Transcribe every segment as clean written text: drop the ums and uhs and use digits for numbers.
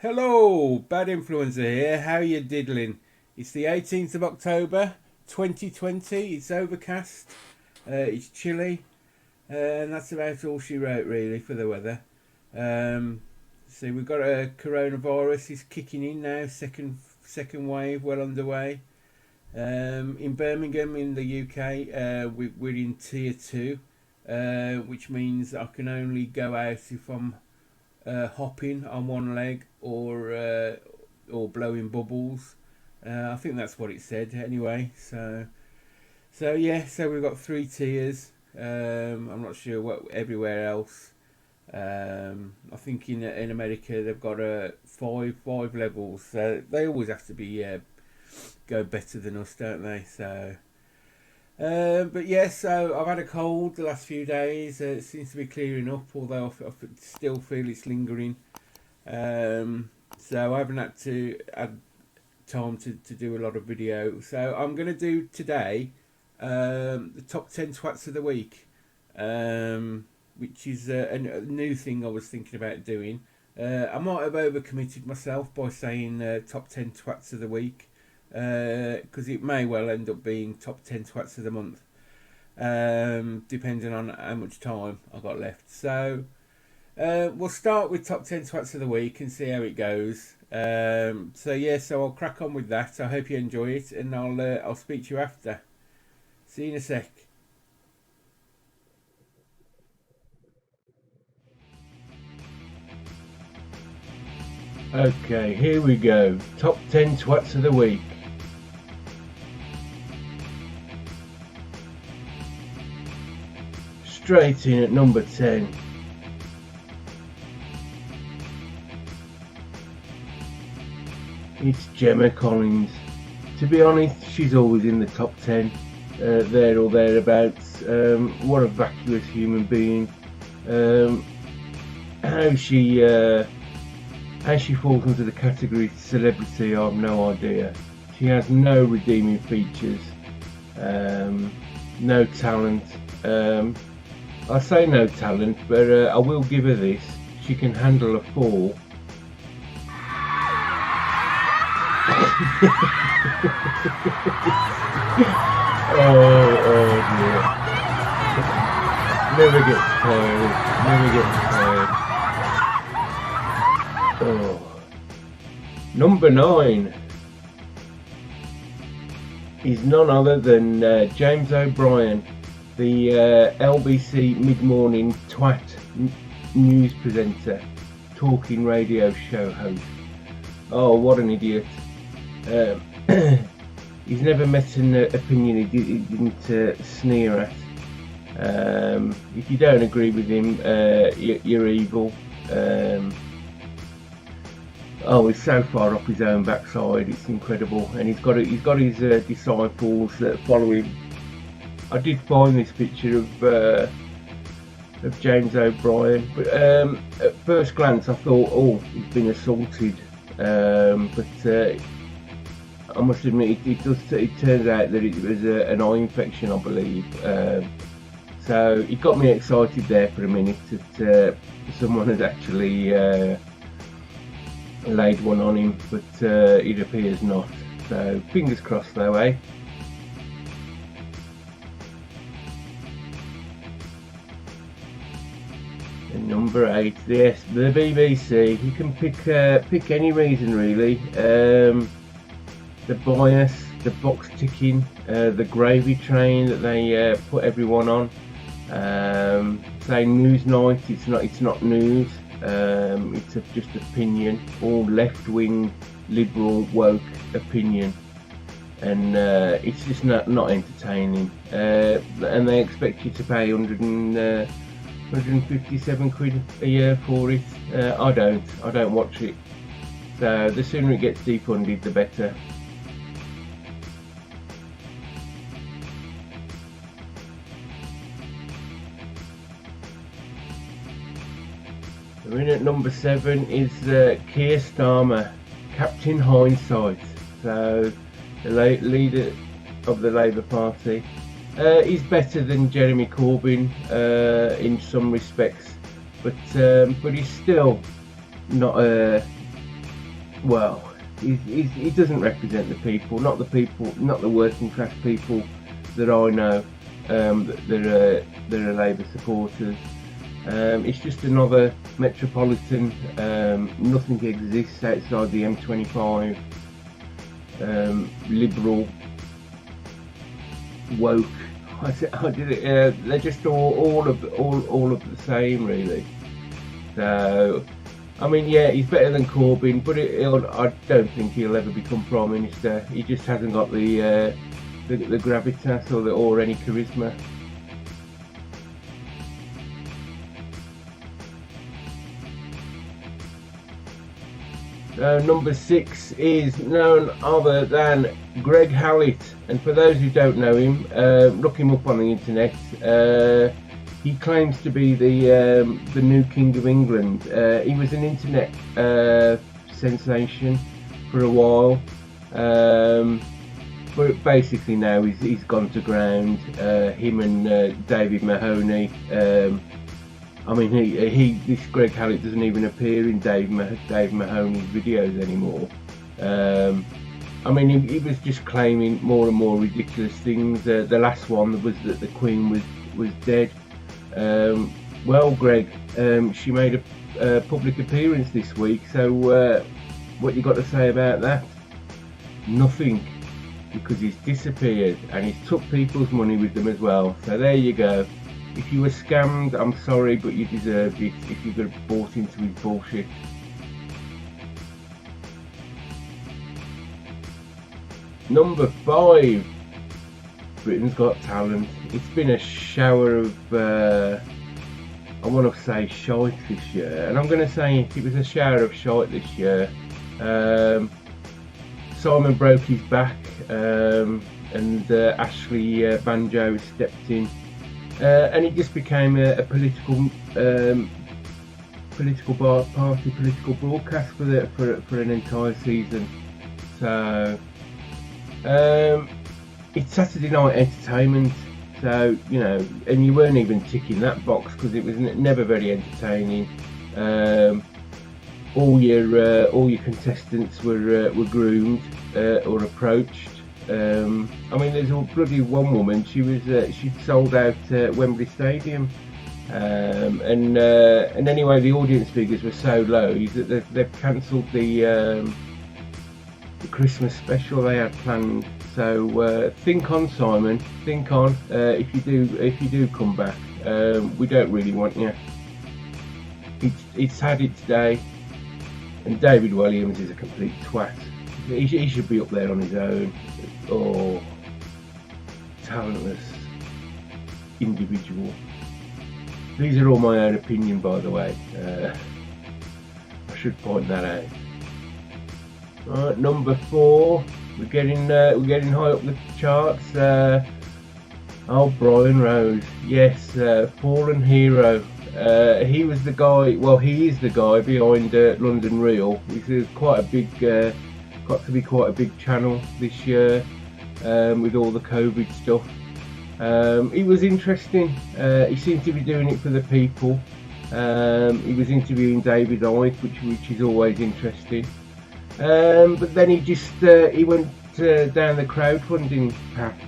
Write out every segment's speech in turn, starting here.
Hello, Bad Influencer here. How you diddling? It's the 18th of October 2020. It's overcast. It's chilly. And that's about all she wrote really for the weather. So we've got a coronavirus is kicking in now. Second wave well underway. In Birmingham in the UK, we're in tier 2, which means I can only go out if I'm hopping on one leg or blowing bubbles. I think that's what it said anyway. So we've got 3 tiers. I'm not sure what everywhere else. I think in America they've got five levels. So they always have to be go better than us, don't they? So. But yes, so I've had a cold the last few days. It seems to be clearing up, although I still feel it's lingering. So I haven't had time to do a lot of video. So I'm going to do today the top 10 twats of the week, which is a new thing I was thinking about doing. I might have overcommitted myself by saying top 10 twats of the week. Because it may well end up being top 10 twats of the month, depending on how much time I got left. So we'll start with top 10 twats of the week and see how it goes. So I'll crack on with that. I hope you enjoy it, and I'll speak to you after. See you in a sec. Okay, here we go. Top 10 twats of the week. Straight in at number 10. It's Gemma Collins. To be honest, she's always in the top 10, there or thereabouts. What a vacuous human being. How she falls into the category celebrity, I have no idea. She has no redeeming features, no talent. I say no talent, but I will give her this. She can handle a fall. oh dear. Never gets tired. Oh. Number 9 is none other than James O'Brien, the LBC mid-morning twat news presenter, talking radio show host. Oh, what an idiot. He's never met an opinion he didn't sneer at. If you don't agree with him, you're evil. He's so far up his own backside, it's incredible. And he's got his disciples that follow him. I did find this picture of James O'Brien, but at first glance I thought, he's been assaulted. But I must admit, it turns out that it was an eye infection, I believe. So it got me excited there for a minute that someone had actually laid one on him, but it appears not. So fingers crossed though, eh? And number 8, yes, the BBC. You can pick any reason really. The bias, the box ticking, the gravy train that they put everyone on. Say news night, it's not news. It's just opinion, all left-wing, liberal, woke opinion, and it's just not entertaining. And they expect you to pay 157 quid a year for it. I don't watch it. So the sooner it gets defunded, the better. In at number 7 is Keir Starmer, Captain Hindsight. So the leader of the Labour Party. He's better than Jeremy Corbyn in some respects, but he's still not well, he doesn't represent the people, not the working class people that I know that are Labour supporters. It's just another metropolitan. Nothing exists outside the M25. Liberal, woke. I did it. They're just all of the same, really. So, I mean, yeah, he's better than Corbyn, but I don't think he'll ever become Prime Minister. He just hasn't got the gravitas or any charisma. Number 6 is none other than Greg Hallett, and for those who don't know him, look him up on the internet. He claims to be the new King of England. He was an internet sensation for a while, but basically now he's gone to ground. Him and David Mahoney. I mean, this Greg Hallett doesn't even appear in Dave Mahoney's videos anymore. I mean, he was just claiming more and more ridiculous things. The last one was that the Queen was dead. Well, Greg, she made a public appearance this week, so what you got to say about that? Nothing, because he's disappeared and he's took people's money with them as well. So there you go. If you were scammed, I'm sorry, but you deserved it if you got bought into his bullshit. Number 5, Britain's Got Talent. It's been a shower of, I want to say shite this year, and I'm going to say it was a shower of shite this year. Simon broke his back, and Ashley Banjo stepped in. And it just became a political broadcast for an entire season. So it's Saturday night entertainment. So and you weren't even ticking that box because it was never very entertaining. All your contestants were groomed or approached. I mean, there's a bloody one woman. She'd sold out Wembley Stadium, and anyway, the audience figures were so low that they've cancelled the Christmas special they had planned. So think on, Simon. Think on. If you do come back, we don't really want you. It's had its day, and David Williams is a complete twat. He should be up there on his own. Oh, talentless individual. These are all my own opinion, by the way. I should point that out. Right, number 4. We're getting high up the charts. Brian Rose. Yes, fallen hero. He was the guy. Well, he is the guy behind London Real. He's quite a big. Got to be quite a big channel this year with all the COVID stuff. He was interesting. He seemed to be doing it for the people. He was interviewing David Icke, which is always interesting. But then he went down the crowdfunding path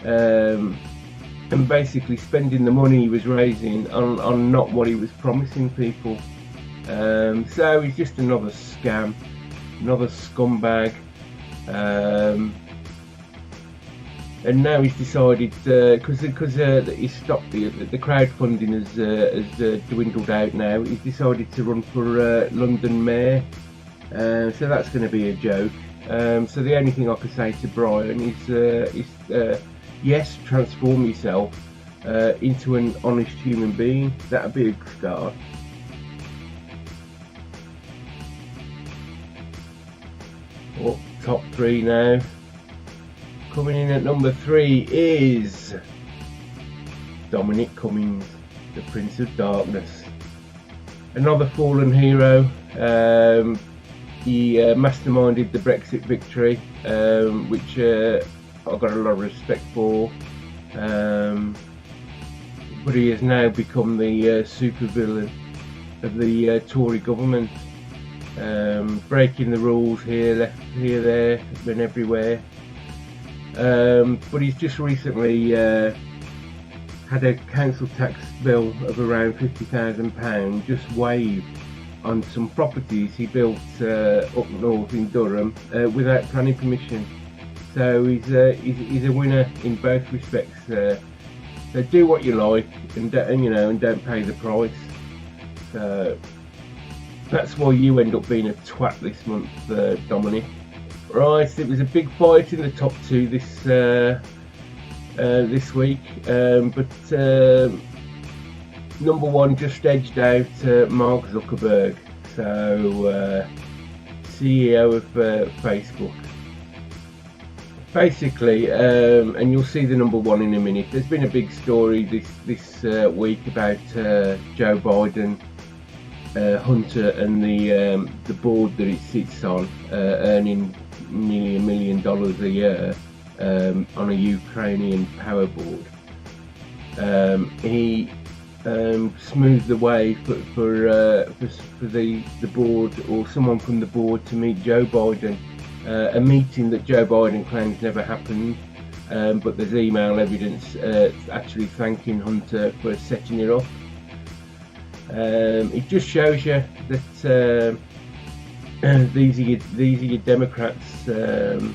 and basically spending the money he was raising on not what he was promising people. So he's just another scam. Another scumbag, and now he's decided because he stopped the crowdfunding has dwindled out now. He's decided to run for London Mayor, so that's going to be a joke. So the only thing I could say to Brian is yes, transform yourself into an honest human being. That'd be a good start. Top 3 now. Coming in at number 3 is Dominic Cummings, the Prince of Darkness. Another fallen hero. He masterminded the Brexit victory, which I've got a lot of respect for. But he has now become the supervillain of the Tory government. breaking the rules here, there, and everywhere. But he's just recently had a council tax bill of around £50,000 just waived on some properties he built up north in Durham without planning permission. So he's a winner in both respects. So do what you like, and don't pay the price. So that's why you end up being a twat this month, Dominic. Right, it was a big fight in the top two this week, but number one just edged out Mark Zuckerberg, so CEO of Facebook. Basically, and you'll see the number one in a minute. There's been a big story this week about Joe Biden, Hunter, and the board that it sits on, earning nearly $1 million a year on a Ukrainian power board. He smoothed the way for the board or someone from the board to meet Joe Biden. A meeting that Joe Biden claims never happened, but there's email evidence actually thanking Hunter for setting it up. It just shows you that these are your Democrats. Do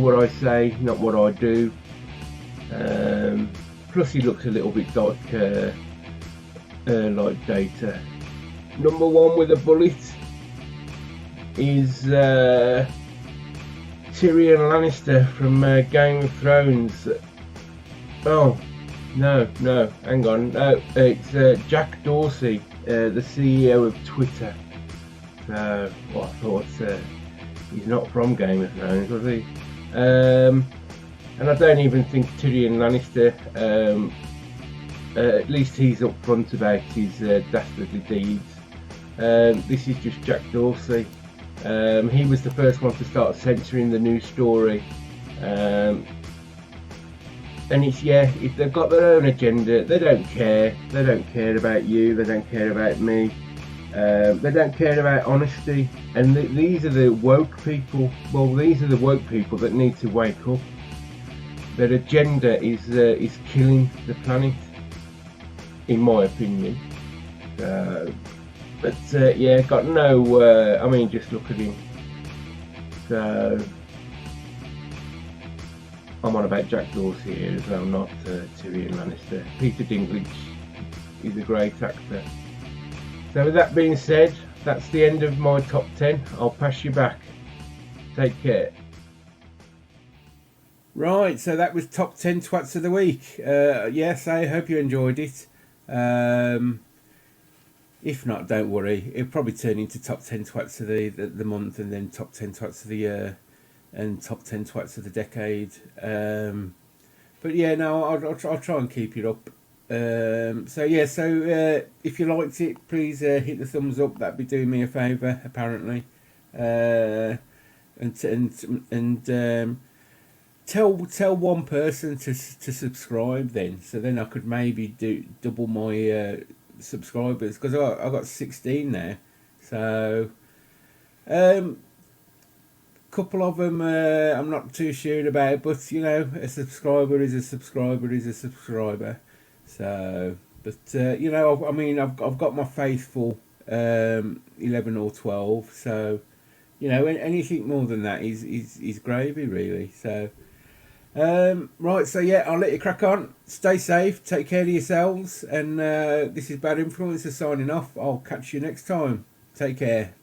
what I say, not what I do. Plus, he looks a little bit like Data. Number one with a bullet is Tyrion Lannister from Game of Thrones. Oh, no, hang on. No, it's Jack Dorsey, the CEO of Twitter. So, I thought he's not from Game of Thrones, was he? And I don't even think Tyrion Lannister, at least he's up front about his dastardly deeds. This is just Jack Dorsey. He was the first one to start censoring the news story. And if they've got their own agenda, they don't care. They don't care about you, they don't care about me. They don't care about honesty. And these are the woke people. Well, these are the woke people that need to wake up. Their agenda is killing the planet, in my opinion. But got no. Just look at him. So I'm on about Jack Dorsey here as well, not Tyrion Lannister. Peter Dinklage is a great actor. So with that being said, that's the end of my top 10. I'll pass you back. Take care. Right, so that was top 10 twats of the week. Yes, I hope you enjoyed it. If not, don't worry. It'll probably turn into top 10 twats of the month, and then top 10 twats of the year, and top 10 twats of the decade. But yeah, no, I'll try and keep it up. So if you liked it, please hit the thumbs up. That'd be doing me a favour, apparently. Tell one person to subscribe then, so then I could maybe do double my subscribers, because I got 16 now. So couple of them I'm not too sure about, but a subscriber is a subscriber is a subscriber. So, but I've got my faithful 11 or 12. So, anything more than that is gravy, really. So, right. So yeah, I'll let you crack on. Stay safe. Take care of yourselves. And this is Bad Influencer signing off. I'll catch you next time. Take care.